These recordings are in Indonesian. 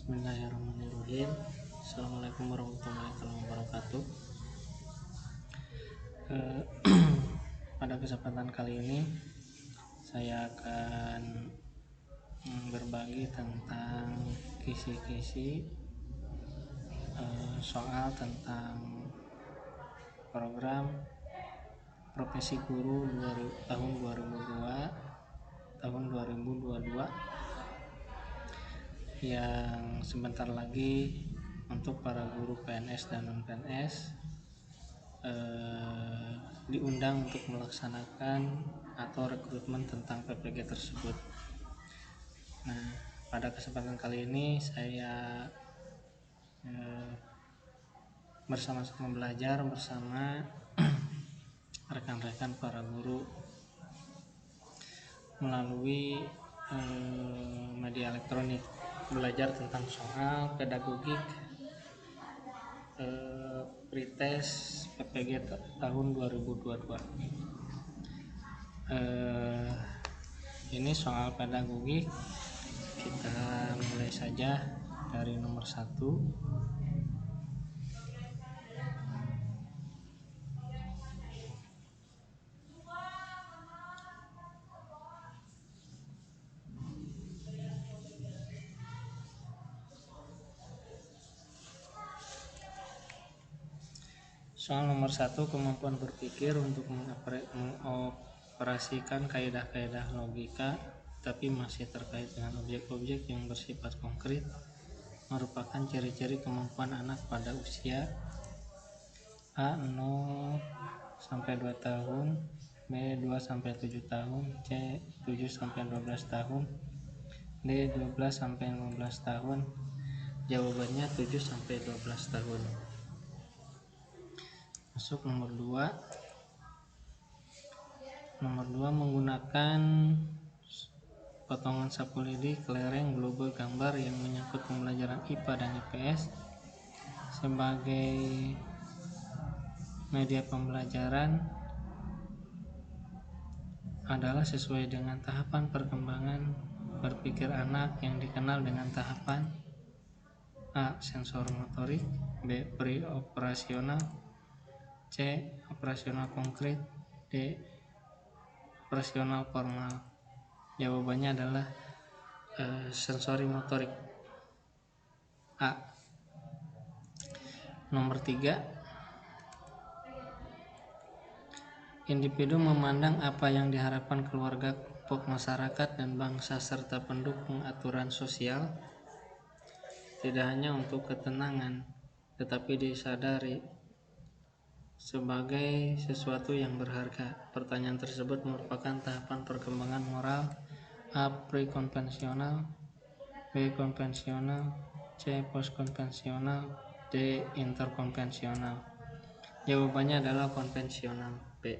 Bismillahirrahmanirrahim. Assalamualaikum warahmatullahi wabarakatuh. Pada kesempatan kali ini saya akan berbagi tentang kisi-kisi soal tentang program profesi guru tahun 2022 yang sebentar lagi untuk para guru PNS dan non-PNS diundang untuk melaksanakan atau rekrutmen tentang PPG tersebut. Nah, pada kesempatan kali ini saya bersama-sama belajar bersama rekan-rekan para guru melalui media elektronik, belajar tentang soal pedagogik pretest PPG tahun 2022. Ini soal pedagogik, kita mulai saja dari nomor 1. Soal nomor 1, kemampuan berpikir untuk mengoperasikan kaidah-kaidah logika tapi masih terkait dengan objek-objek yang bersifat konkret merupakan ciri-ciri kemampuan anak pada usia A. 0 sampai 2 tahun, B. 2 sampai 7 tahun, C. 7 sampai 12 tahun, D. 12 sampai 15 tahun. Jawabannya 7 sampai 12 tahun. Masuk nomor 2. Nomor 2, menggunakan potongan sapu lidi, kelereng, global, gambar yang menyangkut pembelajaran IPA dan IPS sebagai media pembelajaran adalah sesuai dengan tahapan perkembangan berpikir anak yang dikenal dengan tahapan A. Sensor motorik, B. Pre-operasional, C. Operasional konkret, D. Operasional formal. Jawabannya adalah sensori motorik A. Nomor 3, individu memandang apa yang diharapkan keluarga, kelompok masyarakat dan bangsa serta pendukung aturan sosial tidak hanya untuk ketenangan tetapi disadari sebagai sesuatu yang berharga. Pertanyaan tersebut merupakan tahapan perkembangan moral A. Pre-konvensional, B. Konvensional, C. Post-konvensional, D. Interkonvensional. Jawabannya adalah konvensional, B.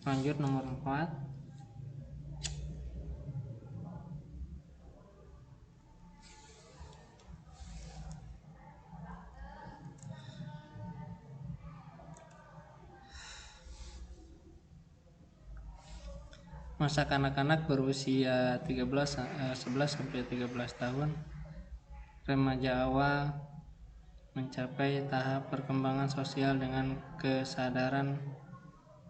Lanjut nomor 4. Masa kanak-kanak berusia 11 sampai 13 tahun, remaja awal mencapai tahap perkembangan sosial dengan kesadaran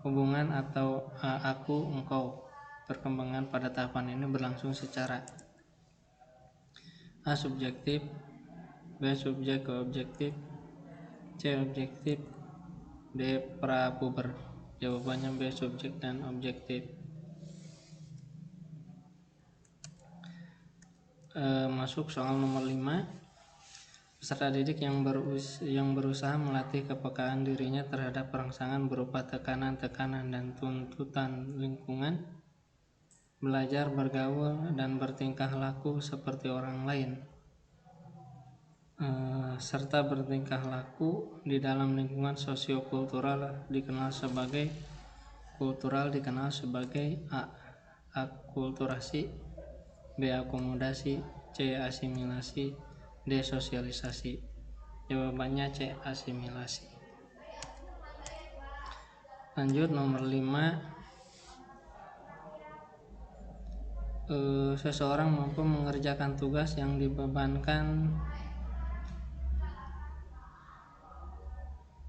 hubungan atau aku engkau. Perkembangan pada tahapan ini berlangsung secara A. Subjektif, B. Subjek ke objektif, C. Objektif, D. Prapuber. Jawabannya B. Subjek dan objektif. Masuk soal nomor 5. Peserta didik yang berusaha melatih kepekaan dirinya terhadap rangsangan berupa tekanan-tekanan dan tuntutan lingkungan, belajar bergaul dan bertingkah laku seperti orang lain, serta bertingkah laku di dalam lingkungan sosiokultural dikenal sebagai A. Akulturasi, B. Akomodasi, C. Asimilasi, D. Sosialisasi. Jawabannya C. Asimilasi. Lanjut nomor 5. Seseorang mampu mengerjakan tugas yang dibebankan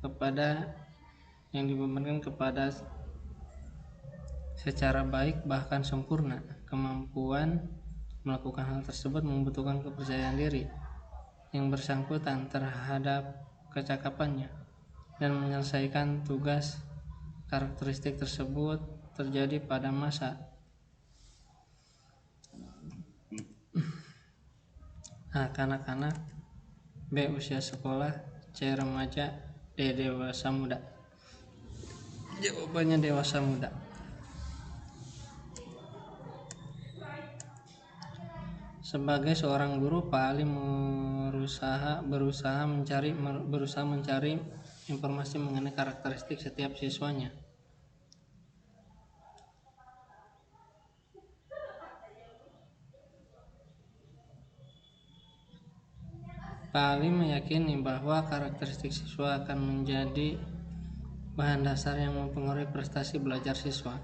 kepada secara baik bahkan sempurna. Kemampuan melakukan hal tersebut membutuhkan kepercayaan diri yang bersangkutan terhadap kecakapannya dan menyelesaikan tugas. Karakteristik tersebut terjadi pada masa A. Kanak-kanak, B. Usia sekolah, C. Remaja, D. Dewasa muda. Jawabannya dewasa muda. Sebagai seorang guru, Pak Ali berusaha mencari informasi mengenai karakteristik setiap siswanya. Pak Ali meyakini bahwa karakteristik siswa akan menjadi bahan dasar yang mempengaruhi prestasi belajar siswa.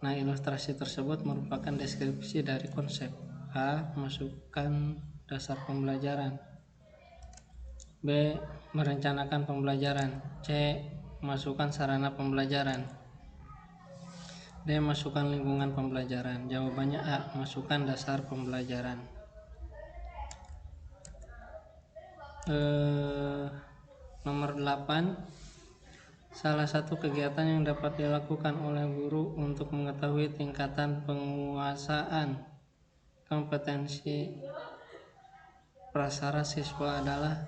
Nah, ilustrasi tersebut merupakan deskripsi dari konsep. A. Masukan dasar pembelajaran. B. Merencanakan pembelajaran. C. Masukan sarana pembelajaran. D. Masukan lingkungan pembelajaran. Jawabannya A. Masukan dasar pembelajaran. Nomor 8. Salah satu kegiatan yang dapat dilakukan oleh guru untuk mengetahui tingkatan penguasaan kompetensi prasarana siswa adalah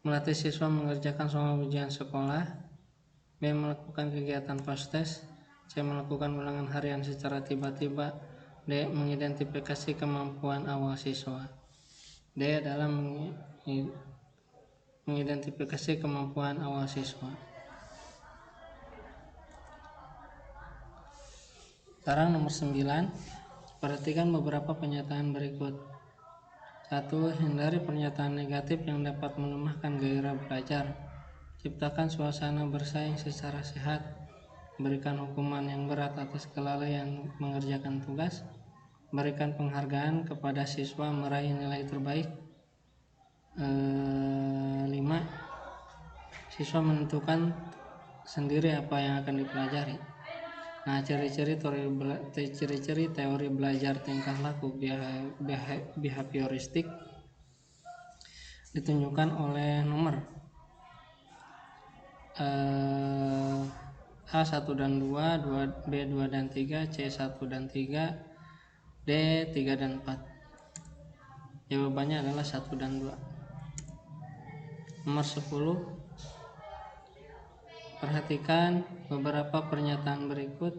melatih siswa mengerjakan soal ujian sekolah, B. Melakukan kegiatan post-test, C. Melakukan ulangan harian secara tiba-tiba, D. Mengidentifikasi kemampuan awal siswa. D adalah mengidentifikasi kemampuan awal siswa. Sekarang nomor 9. Perhatikan beberapa pernyataan berikut. 1. Hindari pernyataan negatif yang dapat melemahkan gairah belajar. Ciptakan suasana bersaing secara sehat. Berikan hukuman yang berat atas kelalaian mengerjakan tugas. Berikan penghargaan kepada siswa meraih nilai terbaik. 5. Siswa menentukan sendiri apa yang akan dipelajari. Nah, ciri-ciri teori belajar tingkah laku behavioristik ditunjukkan oleh nomor A 1 dan 2, B 2 dan 3, C 1 dan 3, D 3 dan 4. Jawabannya adalah 1 dan 2. Nomor 10. Perhatikan beberapa pernyataan berikut.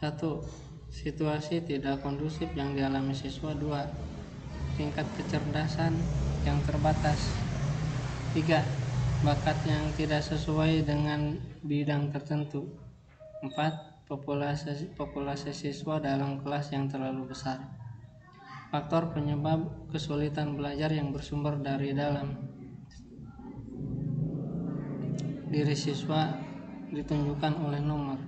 1. Situasi tidak kondusif yang dialami siswa. 2. Tingkat kecerdasan yang terbatas. 3. Bakat yang tidak sesuai dengan bidang tertentu. 4. Populasi siswa dalam kelas yang terlalu besar. Faktor penyebab kesulitan belajar yang bersumber dari dalam diri siswa ditunjukkan oleh nomor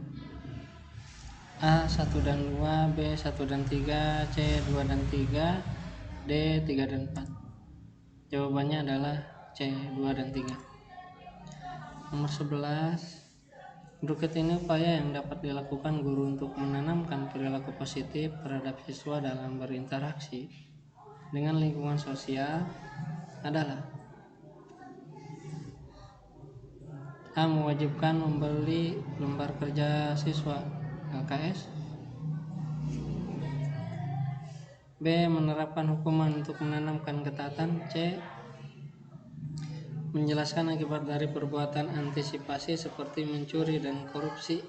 A 1 dan 2, B 1 dan 3, C 2 dan 3, D 3 dan 4. Jawabannya adalah C 2 dan 3. Nomor 11. Berikut ini upaya yang dapat dilakukan guru untuk menanamkan perilaku positif terhadap siswa dalam berinteraksi dengan lingkungan sosial adalah: A. Mewajibkan membeli lembar kerja siswa LKS. B. Menerapkan hukuman untuk menanamkan ketaatan. C. Menjelaskan akibat dari perbuatan antisipasi seperti mencuri dan korupsi.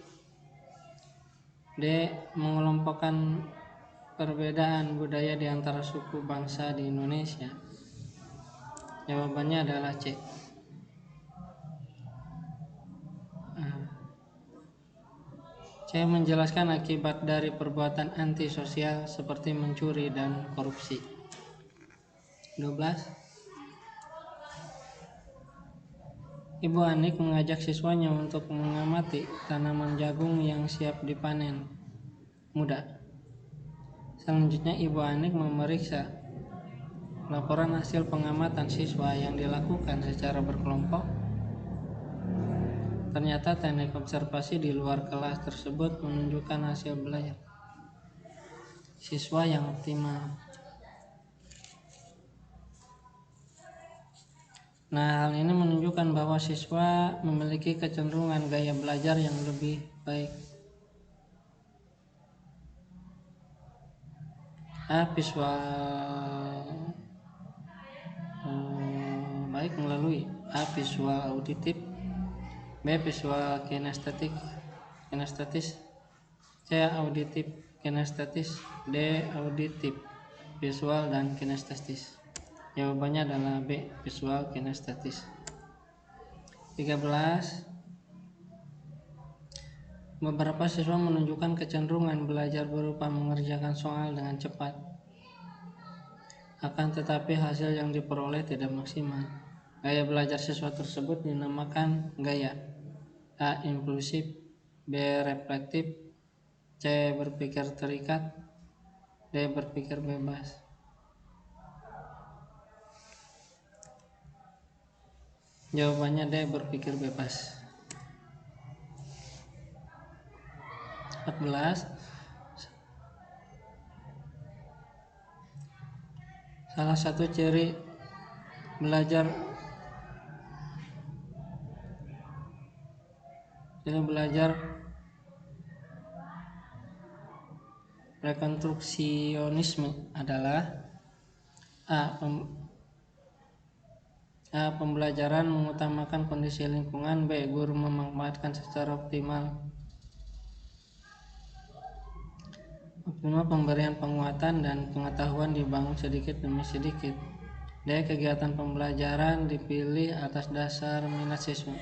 D. Mengelompokkan perbedaan budaya di antara suku bangsa di Indonesia. Jawabannya adalah C. C. Menjelaskan akibat dari perbuatan antisosial seperti mencuri dan korupsi. 12. Ibu Anik mengajak siswanya untuk mengamati tanaman jagung yang siap dipanen muda. Selanjutnya Ibu Anik memeriksa laporan hasil pengamatan siswa yang dilakukan secara berkelompok. Ternyata teknik observasi di luar kelas tersebut menunjukkan hasil belajar siswa yang optimal. Nah, hal ini menunjukkan bahwa siswa memiliki kecenderungan gaya belajar yang lebih baik. A. Visual baik melalui A. Visual auditif, B. Visual kinestetis, C. Auditif kinestetis, D. Auditif visual dan kinestetis. Jawabannya adalah B. Visual kinestetis. 13. Beberapa siswa menunjukkan kecenderungan belajar berupa mengerjakan soal dengan cepat. Akan tetapi hasil yang diperoleh tidak maksimal. Gaya belajar siswa tersebut dinamakan gaya A. Impulsif, B. Reflektif, C. Berpikir terikat, D. Berpikir bebas. Jawabannya D. Berpikir bebas. 14. Salah satu ciri belajar rekonstruksionisme adalah A. Pembelajaran mengutamakan kondisi lingkungan, B. Guru memanfaatkan secara optimal pemberian penguatan dan pengetahuan dibangun sedikit demi sedikit, D. Kegiatan pembelajaran dipilih atas dasar minat siswa.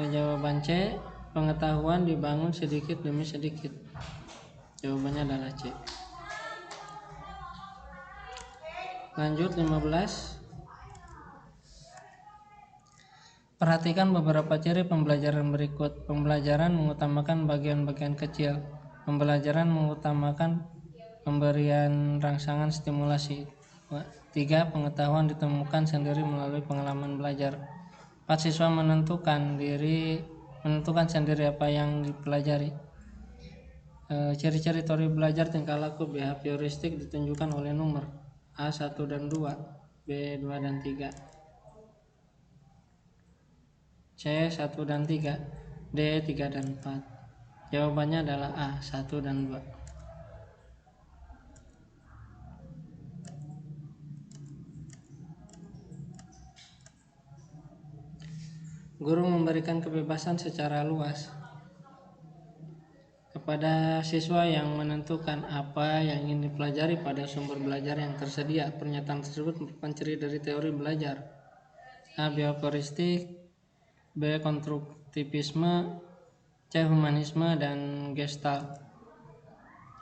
Jawaban C. Pengetahuan dibangun sedikit demi sedikit. Jawabannya adalah C. Lanjut 15. Perhatikan beberapa ciri pembelajaran berikut. Pembelajaran mengutamakan bagian-bagian kecil. Pembelajaran mengutamakan pemberian rangsangan stimulasi. 3. Pengetahuan ditemukan sendiri melalui pengalaman belajar. 4. Siswa menentukan sendiri apa yang dipelajari. Ciri-ciri teori belajar tingkah laku behavioristik ditunjukkan oleh nomor A 1 dan 2, B 2 dan 3, C 1 dan 3, D 3 dan 4. Jawabannya adalah A 1 dan 2. Guru memberikan kebebasan secara luas kepada siswa yang menentukan apa yang ingin dipelajari pada sumber belajar yang tersedia. Pernyataan tersebut merupakan ciri dari teori belajar. A. Behavioristik, B. Konstruktivisme, C. Humanisme, dan Gestalt,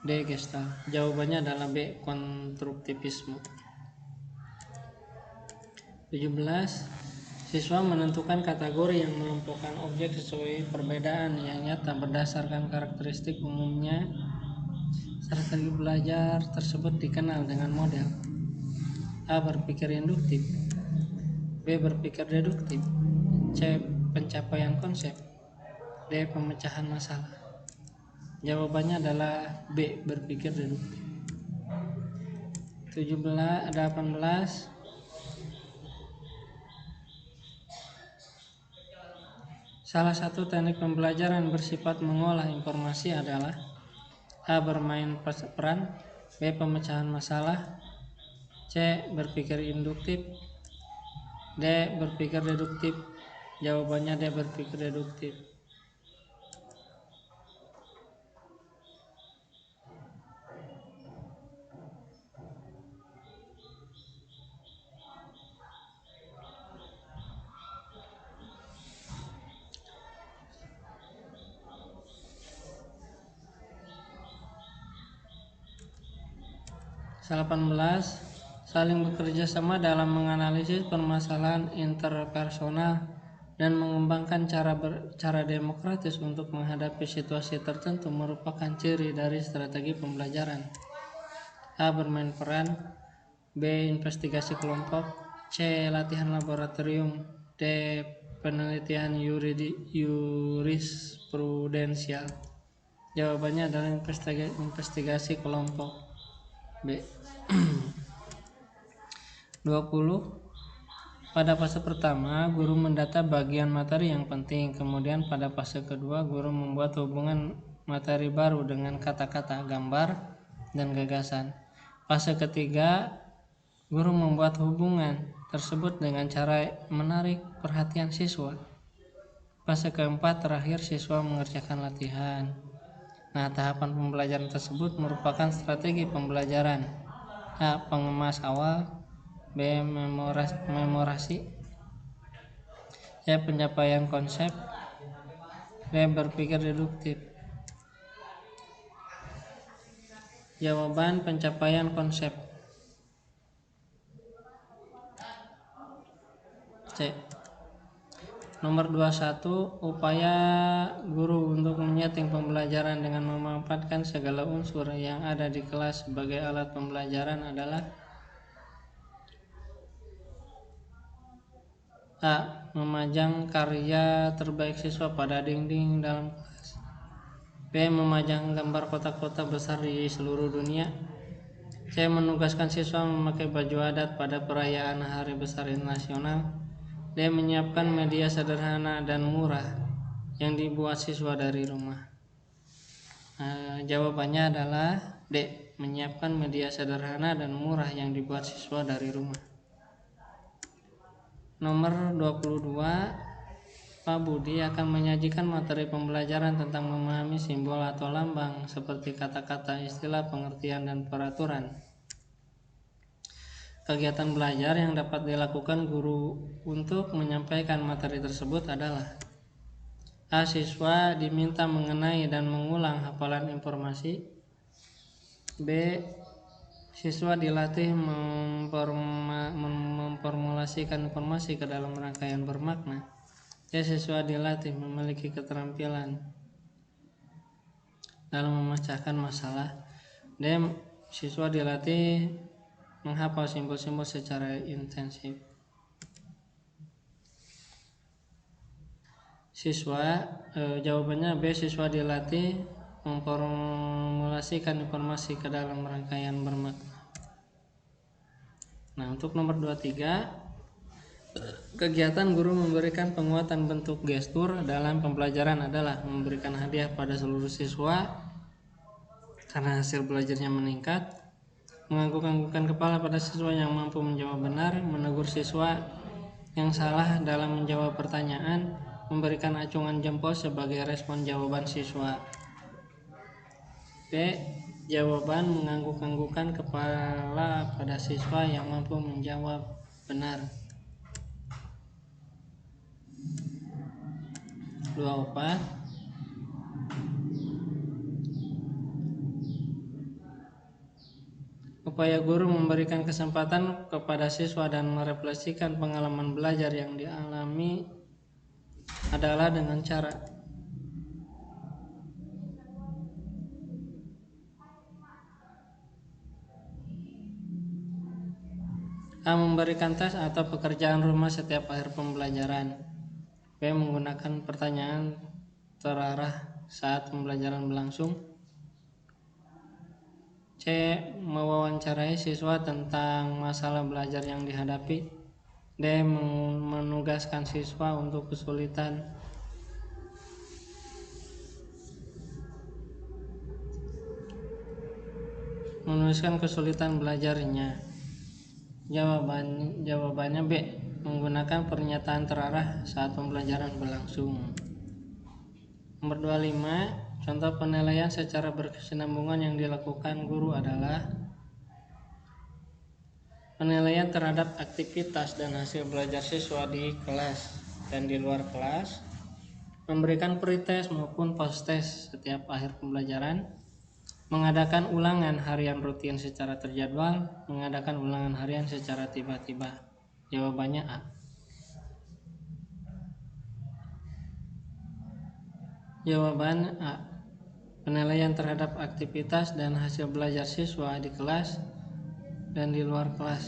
D. Gestalt. Jawabannya adalah B. Konstruktivisme. 17. Siswa menentukan kategori yang mengelompokkan objek sesuai perbedaan yang nyata berdasarkan karakteristik umumnya. Strategi belajar tersebut dikenal dengan model A. Berpikir induktif, B. Berpikir deduktif, C. Pencapaian konsep, D. Pemecahan masalah. Jawabannya adalah B. Berpikir deduktif. 18. Salah satu teknik pembelajaran bersifat mengolah informasi adalah A. Bermain peran, B. Pemecahan masalah, C. Berpikir induktif, D. Berpikir deduktif. Jawabannya D. Berpikir deduktif. 18. saling bekerja sama dalam menganalisis permasalahan interpersonal dan mengembangkan cara demokratis untuk menghadapi situasi tertentu merupakan ciri dari strategi pembelajaran. A. Bermain peran. B. Investigasi kelompok. C. Latihan laboratorium. D. Penelitian jurisprudensial. Jawabannya adalah investigasi kelompok. B. 20. Pada fase pertama, guru mendata bagian materi yang penting. Kemudian pada fase kedua, guru membuat hubungan materi baru dengan kata-kata, gambar, dan gagasan. Fase ketiga, guru membuat hubungan tersebut dengan cara menarik perhatian siswa. Fase keempat, terakhir siswa mengerjakan latihan. Nah, tahapan pembelajaran tersebut merupakan strategi pembelajaran. A. Pengemas awal. B. Memorasi. C. Pencapaian konsep. D. Berpikir deduktif. Jawaban pencapaian konsep. C. Nomor 21. Upaya guru untuk menyeting pembelajaran dengan memanfaatkan segala unsur yang ada di kelas sebagai alat pembelajaran adalah A. Memajang karya terbaik siswa pada dinding dalam kelas. B. Memajang gambar kota-kota besar di seluruh dunia. C. Menugaskan siswa memakai baju adat pada perayaan Hari Besar Nasional. D. Menyiapkan media sederhana dan murah yang dibuat siswa dari rumah. Jawabannya adalah D. Menyiapkan media sederhana dan murah yang dibuat siswa dari rumah. Nomor 22. Pak Budi akan menyajikan materi pembelajaran tentang memahami simbol atau lambang seperti kata-kata, istilah, pengertian, dan peraturan. Kegiatan belajar yang dapat dilakukan guru untuk menyampaikan materi tersebut adalah A. Siswa diminta mengenai dan mengulang hafalan informasi. B. Siswa dilatih memformulasikan informasi ke dalam rangkaian bermakna. C. Siswa dilatih memiliki keterampilan dalam memecahkan masalah. D. Siswa dilatih menghafal simbol-simbol secara intensif. Jawabannya B. Siswa dilatih memformulasikan informasi ke dalam rangkaian bermakna. Nah, untuk nomor 23, kegiatan guru memberikan penguatan bentuk gestur dalam pembelajaran adalah memberikan hadiah pada seluruh siswa karena hasil belajarnya meningkat, mengangguk-anggukkan kepala pada siswa yang mampu menjawab benar, menegur siswa yang salah dalam menjawab pertanyaan, memberikan acungan jempol sebagai respon jawaban siswa. B. Jawaban mengangguk-anggukkan kepala pada siswa yang mampu menjawab benar. 24. Upaya guru memberikan kesempatan kepada siswa dan merefleksikan pengalaman belajar yang dialami adalah dengan cara A. Memberikan tes atau pekerjaan rumah setiap akhir pembelajaran. B. Menggunakan pertanyaan terarah saat pembelajaran berlangsung. C. Mewawancarai siswa tentang masalah belajar yang dihadapi. D. Menugaskan siswa untuk kesulitan menuliskan kesulitan belajarnya. Jawabannya B. Menggunakan pernyataan terarah saat pembelajaran berlangsung. Nomor 25. Contoh penilaian secara berkesinambungan yang dilakukan guru adalah penilaian terhadap aktivitas dan hasil belajar siswa di kelas dan di luar kelas, memberikan pretest maupun post-test setiap akhir pembelajaran, mengadakan ulangan harian rutin secara terjadwal, mengadakan ulangan harian secara tiba-tiba. Jawabannya A. Jawaban A. Penilaian terhadap aktivitas dan hasil belajar siswa di kelas dan di luar kelas.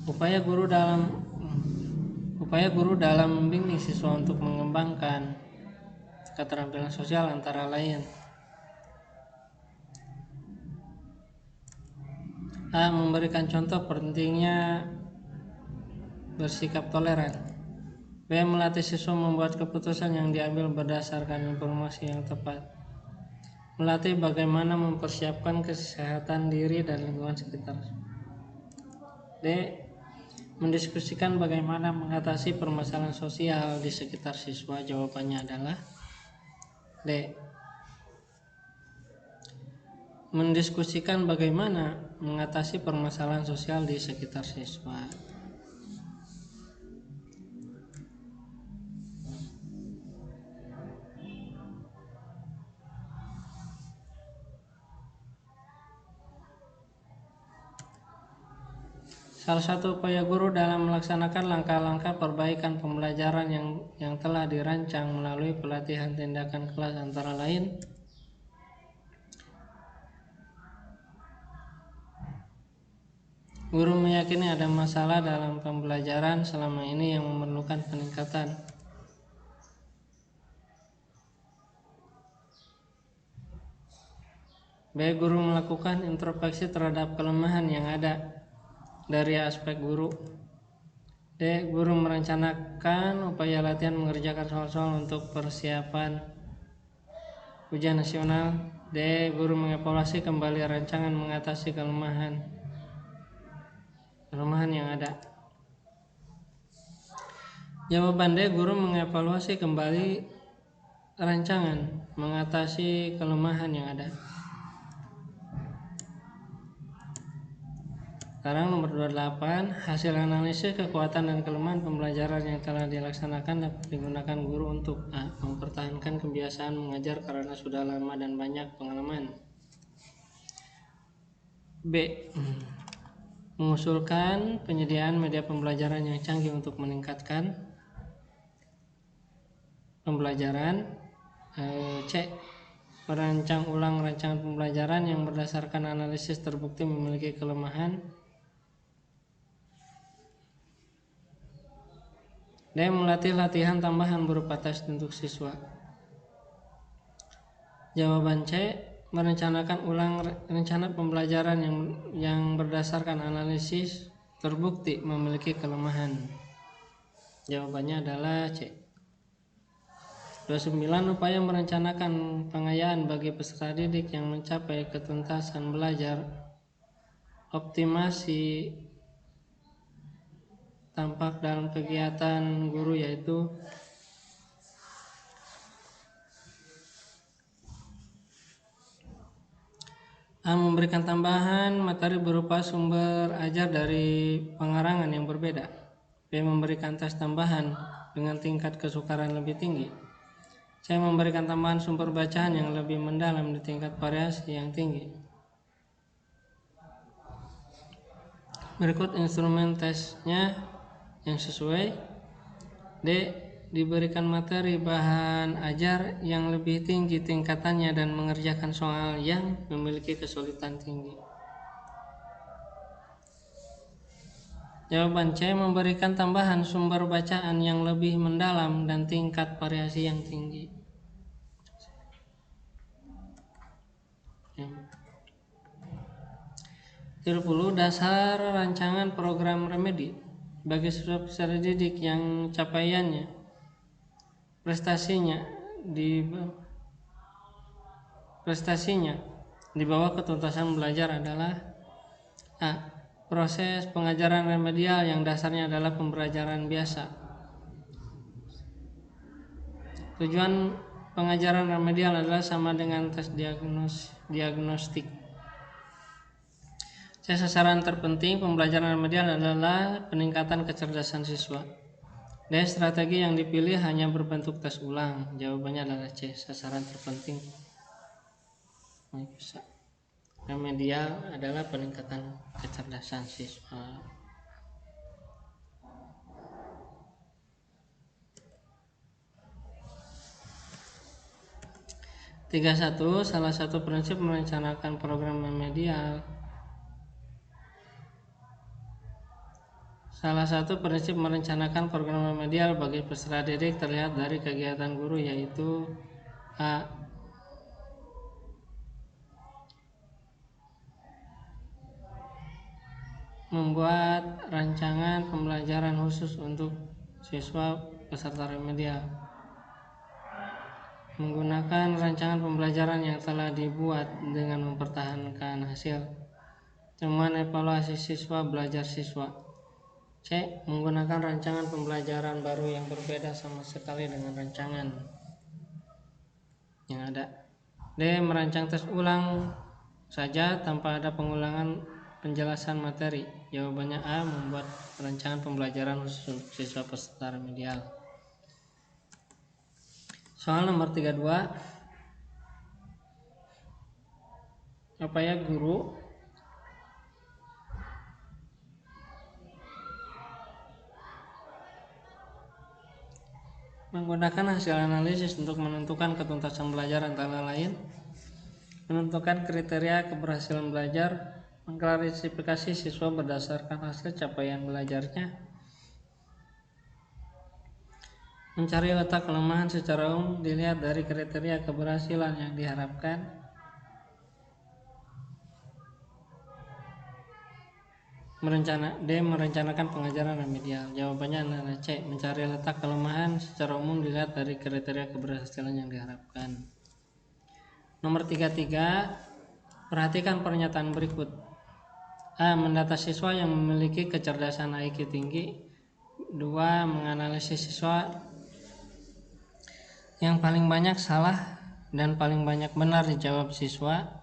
Upaya guru dalam membimbing siswa untuk mengembangkan keterampilan sosial antara lain: A. Memberikan contoh pentingnya bersikap toleran. B. Melatih siswa membuat keputusan yang diambil berdasarkan informasi yang tepat. Melatih bagaimana mempersiapkan kesehatan diri dan lingkungan sekitar. D. Mendiskusikan bagaimana mengatasi permasalahan sosial di sekitar siswa. Jawabannya adalah D. Mendiskusikan bagaimana mengatasi permasalahan sosial di sekitar siswa. Salah satu upaya guru dalam melaksanakan langkah-langkah perbaikan pembelajaran yang telah dirancang melalui pelatihan tindakan kelas antara lain: guru meyakini ada masalah dalam pembelajaran selama ini yang memerlukan peningkatan. B. Guru melakukan introspeksi terhadap kelemahan yang ada dari aspek guru. D. Guru merencanakan upaya latihan mengerjakan soal-soal untuk persiapan ujian nasional. D. Guru mengevaluasi kembali rancangan mengatasi kelemahan yang ada. Jawaban D. Guru mengevaluasi kembali rancangan mengatasi kelemahan yang ada. Sekarang nomor 28, hasil analisis kekuatan dan kelemahan pembelajaran yang telah dilaksanakan dapat digunakan guru untuk A. Mempertahankan kebiasaan mengajar karena sudah lama dan banyak pengalaman. B. Mengusulkan penyediaan media pembelajaran yang canggih untuk meningkatkan pembelajaran. C. Merancang ulang rancangan pembelajaran yang berdasarkan analisis terbukti memiliki kelemahan. D. Melatih latihan tambahan berupa tes untuk siswa. Jawaban C. Merencanakan ulang rencana pembelajaran yang berdasarkan analisis terbukti memiliki kelemahan. Jawabannya adalah C. 29. Upaya merencanakan pengayaan bagi peserta didik yang mencapai ketuntasan belajar. Optimasi tampak dalam kegiatan guru yaitu A. Memberikan tambahan materi berupa sumber ajar dari pengarangan yang berbeda. B. Memberikan tes tambahan dengan tingkat kesukaran lebih tinggi. C. Memberikan tambahan sumber bacaan yang lebih mendalam di tingkat variasi yang tinggi. Berikut instrumen tesnya yang sesuai. D. Diberikan materi bahan ajar yang lebih tinggi tingkatannya dan mengerjakan soal yang memiliki kesulitan tinggi. Jawaban C. Memberikan tambahan sumber bacaan yang lebih mendalam dan tingkat variasi yang tinggi. 30. Dasar rancangan program remedi bagi siswa peserta didik yang capaiannya prestasinya di bawah ketuntasan belajar adalah A. Proses pengajaran remedial yang dasarnya adalah pembelajaran biasa. Tujuan pengajaran remedial adalah sama dengan tes diagnostik. Sasaran terpenting pembelajaran remedial adalah peningkatan kecerdasan siswa. D. Strategi yang dipilih hanya berbentuk tes ulang. Jawabannya adalah C. Sasaran terpenting remedial adalah peningkatan kecerdasan siswa. 31. Salah satu prinsip merencanakan program remedial. Salah satu prinsip merencanakan program remedial bagi peserta didik terlihat dari kegiatan guru, yaitu A. Membuat rancangan pembelajaran khusus untuk siswa peserta remedial. Menggunakan rancangan pembelajaran yang telah dibuat dengan mempertahankan hasil temuan evaluasi siswa belajar siswa. C. Menggunakan rancangan pembelajaran baru yang berbeda sama sekali dengan rancangan yang ada. D. Merancang tes ulang saja tanpa ada pengulangan penjelasan materi. Jawabannya A. Membuat rancangan pembelajaran khusus untuk siswa peserta remedial. Soal nomor 32. Upaya guru menggunakan hasil analisis untuk menentukan ketuntasan belajar, antara lain menentukan kriteria keberhasilan belajar, mengklasifikasi siswa berdasarkan hasil capaian belajarnya, mencari letak kelemahan secara umum dilihat dari kriteria keberhasilan yang diharapkan, merencanakan pengajaran remedial. Jawabannya adalah C. Mencari letak kelemahan secara umum dilihat dari kriteria keberhasilan yang diharapkan. Nomor 33. Perhatikan pernyataan berikut. A. Mendata siswa yang memiliki kecerdasan IQ tinggi. 2. Menganalisis siswa yang paling banyak salah dan paling banyak benar dijawab siswa.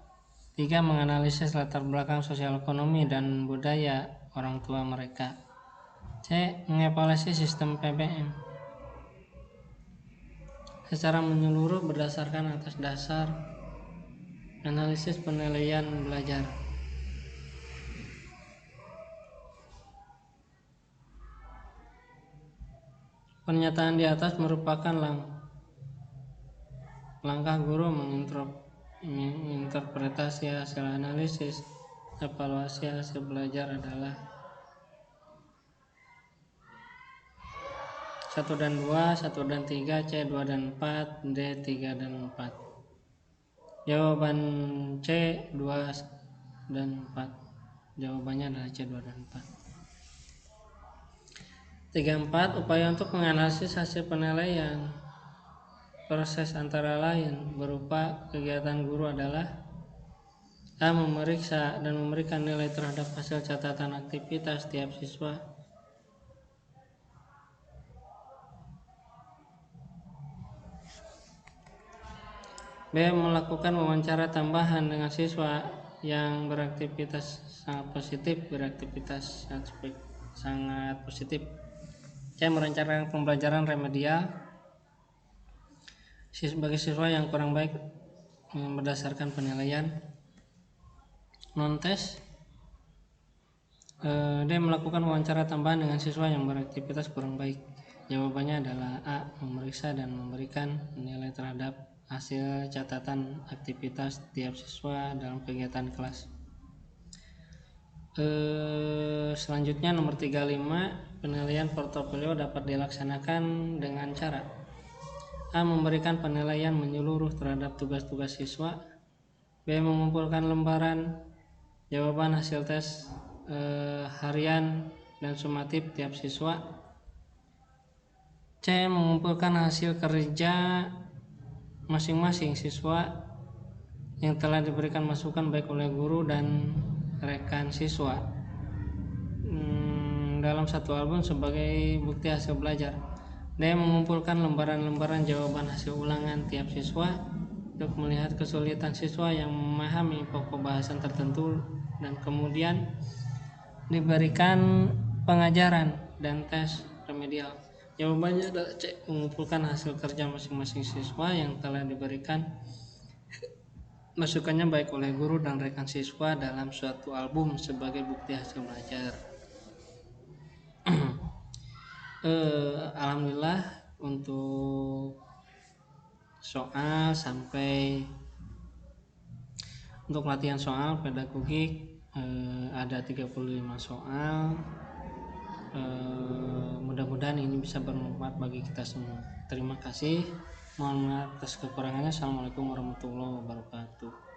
3. Menganalisis latar belakang sosial ekonomi dan budaya orang tua mereka. C. Mengevaluasi sistem PBM secara menyeluruh berdasarkan atas dasar analisis penilaian belajar. Pernyataan di atas merupakan langkah guru menginterpretasi hasil analisis. Evaluasi hasil belajar adalah 1 dan 2, 1 dan 3, C 2 dan 4, D 3 dan 4. Jawaban C 2 dan 4. Jawabannya adalah C 2 dan 4. 34. Upaya untuk menganalisis hasil penilaian. Proses antara lain berupa kegiatan guru adalah A. Memeriksa dan memberikan nilai terhadap hasil catatan aktivitas tiap siswa. B. Melakukan wawancara tambahan dengan siswa yang beraktivitas sangat positif. C. Merencanakan pembelajaran remedial bagi siswa yang kurang baik berdasarkan penilaian non-tes. D. Melakukan wawancara tambahan dengan siswa yang beraktivitas kurang baik. Jawabannya adalah A. Memeriksa dan memberikan nilai terhadap hasil catatan aktivitas tiap siswa dalam kegiatan kelas. Selanjutnya nomor 35. Penilaian portofolio dapat dilaksanakan dengan cara A. Memberikan penilaian menyeluruh terhadap tugas-tugas siswa. B. Mengumpulkan lembaran jawaban hasil tes harian dan sumatif tiap siswa. C. Mengumpulkan hasil kerja masing-masing siswa yang telah diberikan masukan baik oleh guru dan rekan siswa dalam satu album sebagai bukti hasil belajar. D. Mengumpulkan lembaran-lembaran jawaban hasil ulangan tiap siswa untuk melihat kesulitan siswa yang memahami pokok bahasan tertentu dan kemudian diberikan pengajaran dan tes remedial. Jawabannya adalah C. Mengumpulkan hasil kerja masing-masing siswa yang telah diberikan masukannya baik oleh guru dan rekan siswa dalam suatu album sebagai bukti hasil belajar. Alhamdulillah untuk soal sampai untuk latihan soal pedagogik ada 35 soal. Mudah-mudahan ini bisa bermanfaat bagi kita semua. Terima kasih. Mohon maaf atas kekurangannya. Assalamualaikum warahmatullahi wabarakatuh.